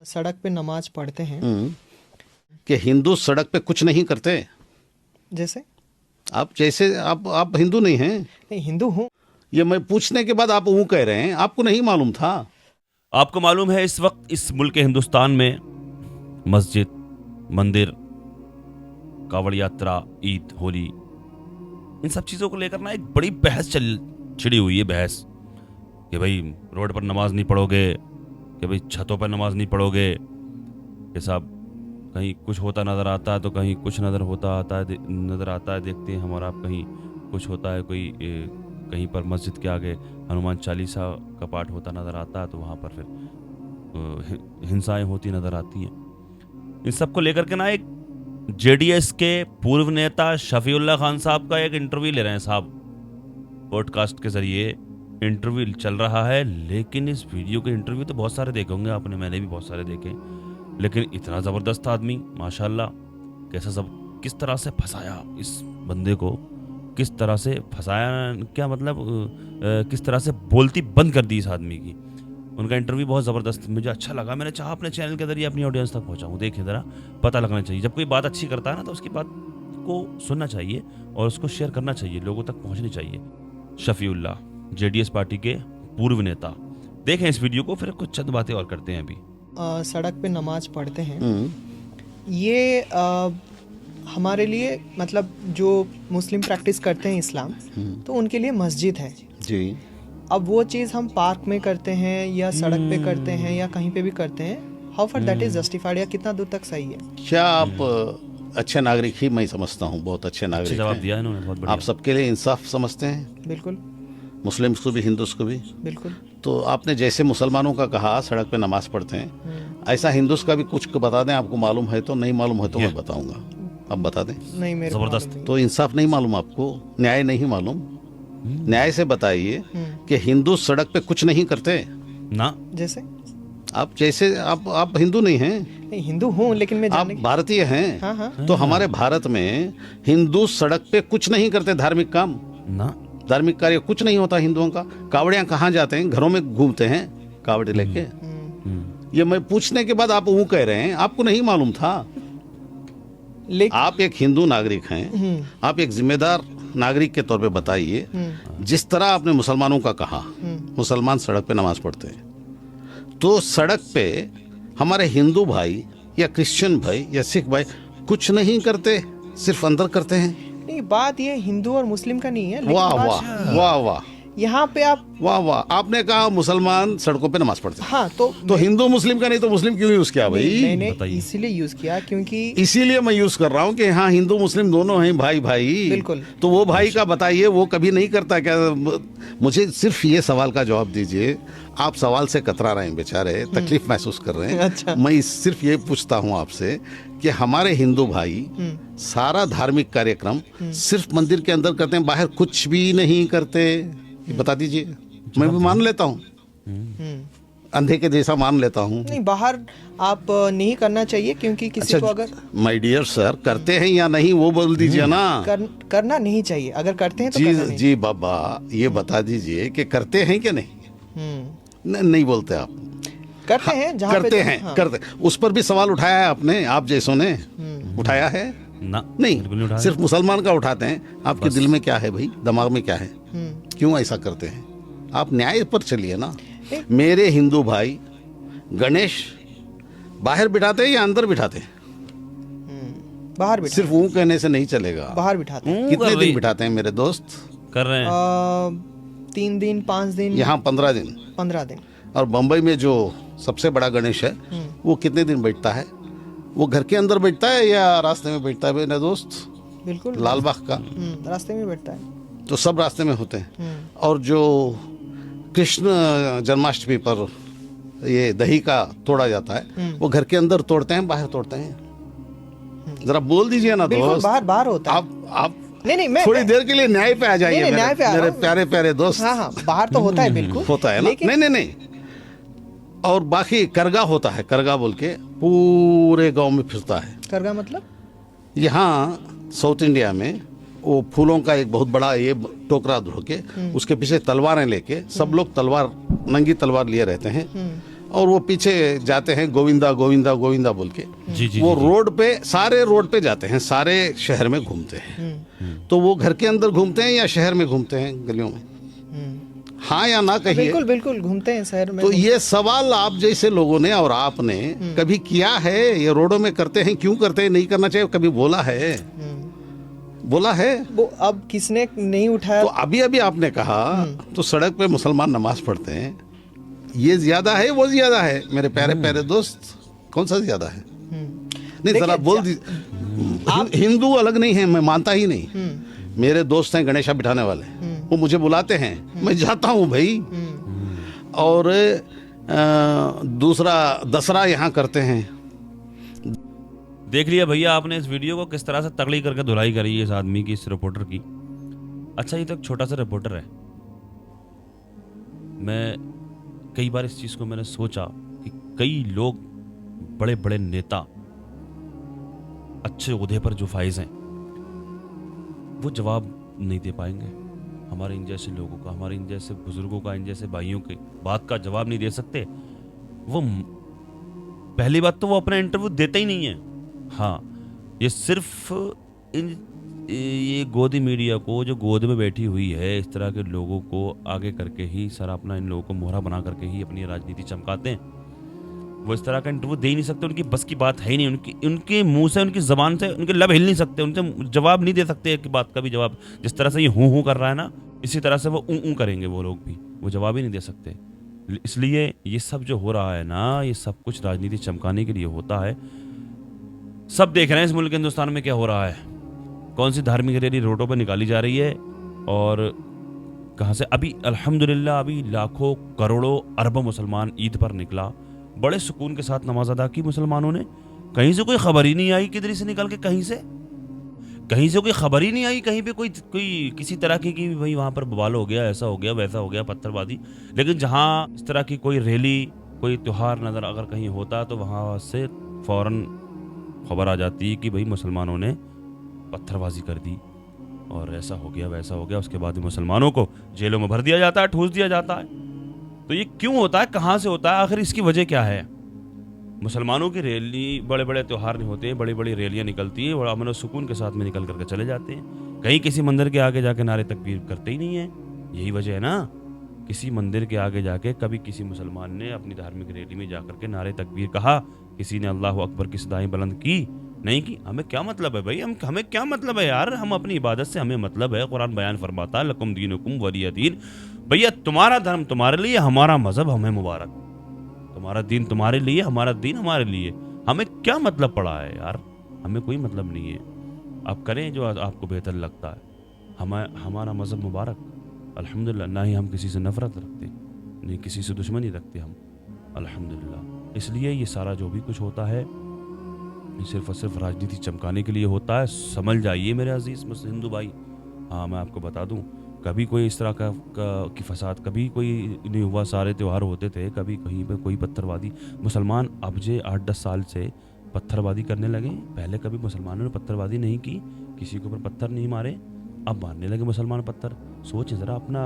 सड़क पे नमाज पढ़ते हैं। कि हिंदू सड़क पे कुछ नहीं करते। जैसे आप हिंदू नहीं हैं। नहीं, हिंदू हूँ। ये मैं पूछने के बाद आप वो कह रहे हैं, आपको नहीं मालूम था। आपको मालूम है इस वक्त इस मुल्क हिंदुस्तान में मस्जिद, मंदिर, कावड़ यात्रा, ईद, होली, इन सब चीज़ों को लेकर ना एक बड़ी बहस छिड़ी हुई है। बहस कि भाई रोड पर नमाज नहीं पढ़ोगे, कि भाई छतों पर नमाज नहीं पढ़ोगे, कि साहब कहीं कुछ होता नज़र आता है तो कहीं कुछ नज़र आता है देखते हैं हमारा, कहीं कुछ होता है, कोई कहीं पर मस्जिद के आगे हनुमान चालीसा का पाठ होता नज़र आता है तो वहाँ पर फिर हिंसाएं होती नज़र आती हैं। इन सब को लेकर के ना एक जेडीएस के पूर्व नेता शफीउल्लाह खान साहब का एक इंटरव्यू ले रहे हैं साहब, पॉडकास्ट के जरिए इंटरव्यू चल रहा है। लेकिन इस वीडियो के इंटरव्यू तो बहुत सारे देखे होंगे आपने, मैंने भी बहुत सारे देखे, लेकिन इतना ज़बरदस्त आदमी माशाल्लाह, कैसा सब किस तरह से फंसाया इस बंदे को, किस तरह से फंसाया, क्या मतलब किस तरह से बोलती बंद कर दी इस आदमी की। उनका इंटरव्यू बहुत ज़बरदस्त मुझे अच्छा लगा। मैंने चाहा अपने चैनल के जरिए अपनी ऑडियंस तक पहुंचाऊं। देखिए ज़रा, पता लगना चाहिए जब कोई बात अच्छी करता है ना तो उसकी बात को सुनना चाहिए और उसको शेयर करना चाहिए, लोगों तक पहुंचनी चाहिए। शफीउल्लाह जेडीएस पार्टी के पूर्व नेता, देखें इस वीडियो को, फिर कुछ चंद बातें और करते हैं। अभी सड़क पे नमाज पढ़ते हैं, ये हमारे लिए मतलब जो मुस्लिम प्रैक्टिस करते हैं इस्लाम, तो उनके लिए मस्जिद है जी। अब वो चीज़ हम पार्क में करते हैं या सड़क पे करते हैं या कहीं पे भी करते हैं, how for that is justified, या कितना दूर तक सही है? क्या आप अच्छे नागरिक ही मैं समझता हूँ, बहुत अच्छे नागरिक जवाब हैं। दिया इन्होंने, बहुत बढ़िया। आप सबके लिए इंसाफ समझते हैं, बिल्कुल मुस्लिम्स को भी हिंदूस को भी। बिल्कुल। तो आपने जैसे मुसलमानों का कहा सड़क पे नमाज पढ़ते हैं, ऐसा हिंदूस का भी कुछ बता दें, आपको मालूम है तो, नहीं मालूम है तो मैं बताऊंगा, आप बता दें। नहीं, मेरे को जबरदस्त। मालूम नहीं। तो इंसाफ नहीं मालूम आपको, न्याय नहीं मालूम, न्याय से बताइए कि हिंदू सड़क पे कुछ नहीं करते ना। जैसे आप हिंदू नहीं हैं। नहीं, हिंदू हूँ लेकिन मैं आप जानने भारतीय हैं। हाँ हाँ। तो हमारे भारत में हिंदू सड़क पे कुछ नहीं करते, धार्मिक काम, ना धार्मिक कार्य कुछ नहीं होता हिंदुओं का। कावड़ियाँ कहाँ जाते हैं? घरों में घूमते हैं कावड़े लेके। ये मैं पूछने के बाद आप वो कह रहे हैं, आपको नहीं मालूम था। लेकिन आप एक हिंदू नागरिक हैं, आप एक जिम्मेदार नागरिक के तौर पे बताइए, जिस तरह आपने मुसलमानों का कहा, मुसलमान सड़क पे नमाज पढ़ते हैं, तो सड़क पे हमारे हिंदू भाई या क्रिश्चियन भाई या सिख भाई कुछ नहीं करते, सिर्फ अंदर करते हैं। नहीं, बात ये हिंदू और मुस्लिम का नहीं है, लेकिन वाह बात वाह वाह वाह यहाँ पे आप वाह वाह, आपने कहा मुसलमान सड़कों पे नमाज पढ़ते हैं, हाँ तो हिंदू मुस्लिम का नहीं तो मुस्लिम क्यों यूज किया भाई? मैंने बताइए। इसीलिए यूज किया क्योंकि इसीलिए मैं यूज कर रहा हूँ कि हाँ हिंदू मुस्लिम दोनों हैं भाई भाई। बिल्कुल। तो वो भाई का बताइए, वो कभी नहीं करता क्या? मुझे सिर्फ ये सवाल का जवाब दीजिए। आप सवाल से कतरा रहे हैं बेचारे, तकलीफ महसूस कर रहे हैं। अच्छा। मैं सिर्फ ये पूछता हूँ आपसे कि हमारे हिंदू भाई सारा धार्मिक कार्यक्रम सिर्फ मंदिर के अंदर करते हैं, बाहर कुछ भी नहीं करते? बता दीजिए, मैं भी मान लेता हूँ, अंधे के जैसा मान लेता हूँ। नहीं, बाहर आप नहीं करना चाहिए क्योंकि किसी को अगर माय डियर सर, करते हैं या नहीं वो बोल दीजिए ना। करना नहीं चाहिए, अगर करते हैं तो जी करना नहीं। जी बाबा, ये बता दीजिए कि करते हैं कि नहीं? नहीं बोलते आप। करते हैं जहाँ पे करते हैं, हाँ। करते। उस पर भी सवाल उठाया है आपने, आप जैसों ने उठाया है? ना, बिल्कुल नहीं, उठाया। सिर्फ मुसलमान का उठाते हैं। आपके दिल में क्या है भाई, दिमाग में क्या है, क्यों ऐसा करते हैं? आप न्याय पर चलिए ना। मेरे हिंदू भाई गणेश बाहर बिठाते हैं या अंदर बिठाते हैं? बाहर बिठा, सिर्फ वो कहने से नहीं चलेगा, बाहर बिठाते हैं। कितने दिन बिठाते हैं मेरे दोस्त? कर रहे हैं 3 दिन 5 दिन, यहाँ 15 दिन। 15 दिन। और बम्बई में जो सबसे बड़ा गणेश है वो कितने दिन बैठता है? वो घर के अंदर बैठता है या रास्ते में बैठता है मेरे दोस्त? बिल्कुल लालबाग का रास्ते में बैठता है। तो सब रास्ते में होते हैं। और जो कृष्ण जन्माष्टमी पर ये दही का तोड़ा जाता है, वो घर के अंदर तोड़ते हैं, बाहर तोड़ते हैं? जरा बोल दीजिए ना बिल्कुल दोस्त। बाहर होता है। आप नहीं, मैं थोड़ी देर के लिए न्याय पे आ जाइए। नहीं, न्याय पे आ रहा मेरे हूं। प्यारे प्यारे दोस्त। हाँ हाँ, बाहर तो होता है बिल्कुल, होता है ना? लेकिन नहीं। और बाकी करगा होता है, करगा बोल के पूरे गांव में फिरता है। करगा मतलब यहाँ साउथ इंडिया में वो फूलों का एक बहुत बड़ा ये टोकरा धो के उसके पीछे तलवारें लेके सब लोग तलवार, नंगी तलवार लिए रहते हैं और वो पीछे जाते हैं गोविंदा गोविंदा गोविंदा बोल के। जी जी वो जी, रोड पे, सारे रोड पे जाते हैं, सारे शहर में घूमते हैं। तो वो घर के अंदर घूमते हैं या शहर में घूमते हैं गलियों में? हाँ या ना कहिए। बिल्कुल बिल्कुल घूमते हैं शहर में। तो ये सवाल आप जैसे लोगों ने और आपने कभी किया है? ये रोडों में करते हैं, क्यों करते हैं, नहीं करना चाहिए, कभी बोला है? बोला है? वो अब किसने नहीं उठाया? तो अभी अभी आपने कहा तो सड़क पे मुसलमान नमाज पढ़ते हैं, ये ज्यादा है वो ज्यादा है? मेरे प्यारे प्यारे दोस्त, कौन सा ज्यादा है? नहीं, जरा बोल दीजिए। हिंदू अलग नहीं है, मैं मानता ही नहीं। मेरे दोस्त हैं गणेशा बिठाने वाले, वो मुझे बुलाते हैं, मैं जाता हूँ भाई। और दूसरा दसरा यहाँ करते हैं। देख लिया भैया आपने इस वीडियो को, किस तरह से तगड़ी करके धुलाई करी है इस आदमी की, इस रिपोर्टर की। अच्छा, ये तो एक छोटा सा रिपोर्टर है। मैं कई बार इस चीज को मैंने सोचा कि कई लोग, बड़े बड़े नेता, अच्छे ओहदे पर जो फाइज हैं, वो जवाब नहीं दे पाएंगे हमारे इन जैसे लोगों का, हमारे इन जैसे बुजुर्गों का, इन जैसे भाइयों के बात का जवाब नहीं दे सकते। वो पहली बात तो वो अपना इंटरव्यू देते ही नहीं है। हाँ, ये सिर्फ ये गोदी मीडिया को, जो गोद में बैठी हुई है, इस तरह के लोगों को आगे करके ही सारा अपना, इन लोगों को मोहरा बना करके ही अपनी राजनीति चमकाते हैं। वो इस तरह का इंटरव्यू दे ही नहीं सकते, उनकी बस की बात है ही नहीं। उनके मुंह से, उनकी जबान से, उनके लब हिल नहीं सकते, उनसे जवाब नहीं दे सकते एक बात का भी जवाब। जिस तरह से ये हूँ कर रहा है ना, इसी तरह से वो ऊँ करेंगे वो लोग भी, वो जवाब ही नहीं दे सकते। इसलिए ये सब जो हो रहा है ना, ये सब कुछ राजनीति चमकाने के लिए होता है। सब देख रहे हैं इस मुल्क हिंदुस्तान में क्या हो रहा है, कौन सी धार्मिक रैली रोडों पर निकाली जा रही है और कहाँ से। अभी अल्हम्दुलिल्लाह अभी लाखों करोड़ों अरबों मुसलमान ईद पर निकला, बड़े सुकून के साथ नमाज अदा की मुसलमानों ने। कहीं से कोई खबर ही नहीं आई किधर से निकल के, कहीं से कोई खबर ही नहीं आई कहीं पे कोई किसी तरह की कि भाई वहाँ पर बवाल हो गया, ऐसा हो गया, वैसा हो गया, पत्थरबाजी। लेकिन जहाँ इस तरह की कोई रैली, कोई त्यौहार नज़र अगर कहीं होता तो वहाँ से फौरन खबर आ जाती कि भाई मुसलमानों ने पत्थरबाजी कर दी और ऐसा हो गया, वैसा हो गया। उसके बाद मुसलमानों को जेलों में भर दिया जाता है, ठूस दिया जाता है। तो ये क्यों होता है, कहाँ से होता है, आखिर इसकी वजह क्या है? मुसलमानों की रैली, बड़े बड़े त्यौहार नहीं होते हैं, बड़ी बड़ी रैलियां निकलती हैं, बड़ा अमन सुकून के साथ में निकल करके चले जाते हैं। कहीं किसी मंदिर के आगे जाके नारे तकबीर करते ही नहीं है। यही वजह है ना, किसी मंदिर के आगे जाके कभी किसी मुसलमान ने अपनी धार्मिक रैली में जाकर के नारे तकबीर कहा, किसी ने अल्लाह अकबर की सदाएं बुलंद की? नहीं की। हमें क्या मतलब है भाई, हमें क्या मतलब है यार, हम अपनी इबादत से हमें मतलब है। कुरान बयान फरमाता है लकुम दीनुकुम वलिय दीन। भैया तुम्हारा धर्म तुम्हारे लिए, हमारा मजहब हमें मुबारक। तुम्हारा दीन तुम्हारे लिए, हमारा दीन हमारे लिए। हमें क्या मतलब पड़ा है यार, हमें कोई मतलब नहीं है। आप करें जो आपको बेहतर लगता है। हमारा मजहब मुबारक, अल्हम्दुलिल्लाह। ना ही हम किसी से नफरत रखते, नहीं किसी से दुश्मनी रखते हम, अल्हम्दुलिल्लाह। इसलिए ये सारा जो भी कुछ होता है सिर्फ और सिर्फ राजनीति चमकाने के लिए होता है। समझ जाइए मेरे अजीज हिंदू भाई। हाँ, मैं आपको बता दूं, कभी कोई इस तरह की फसाद कभी कोई नहीं हुआ। सारे त्यौहार होते थे, कभी कहीं पे कोई पत्थरबाजी। मुसलमान अब जे 8-10 साल से पत्थरबाजी करने लगे। पहले कभी मुसलमानों ने पत्थरबाजी नहीं की, किसी के ऊपर पत्थर नहीं मारे, अब मारने लगे मुसलमान पत्थर। सोचें ज़रा, अपना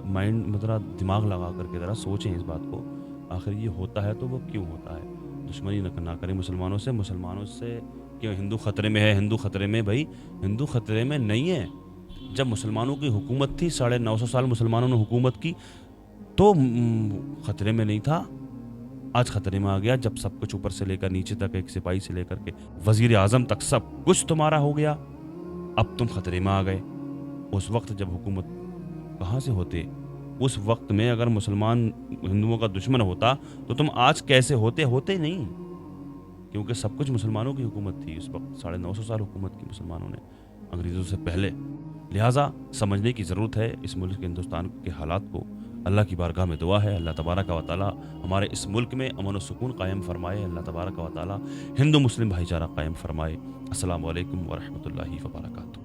माइंड ज़रा दिमाग लगा करके ज़रा सोचें इस बात को। आखिर ये होता है तो वो क्यों होता है? दुश्मनी ना करें मुसलमानों से क्यों? हिंदू ख़तरे में है, हिंदू ख़तरे में? भाई हिंदू ख़तरे में नहीं है। जब मुसलमानों की हुकूमत थी, 950 साल मुसलमानों ने हुकूमत की, तो ख़तरे में नहीं था। आज ख़तरे में आ गया, जब सब कुछ ऊपर से लेकर नीचे तक, एक सिपाही से लेकर के वज़ीर आज़म तक सब कुछ तुम्हारा हो गया। अब तुम ख़तरे में आ गए। उस वक्त जब हुकूमत कहाँ से होते? उस वक्त में अगर मुसलमान हिंदुओं का दुश्मन होता तो तुम आज कैसे होते? होते नहीं, क्योंकि सब कुछ मुसलमानों की हुकूमत थी उस वक्त। 950 साल हुकूमत की मुसलमानों ने अंग्रेज़ों से पहले। लिहाजा समझने की ज़रूरत है इस मुल्क के, हिंदुस्तान के हालात को। अल्लाह की बारगाह में दुआ है, अल्लाह तबारक व तआला हमारे इस मुल्क में अमन व सुकून कायम फरमाए। अल्लाह तबारक व तआला हिंदू मुस्लिम भाईचारा कायम फरमाए। अस्सलामु अलैकुम व रहमतुल्लाहि व बरकातुहू।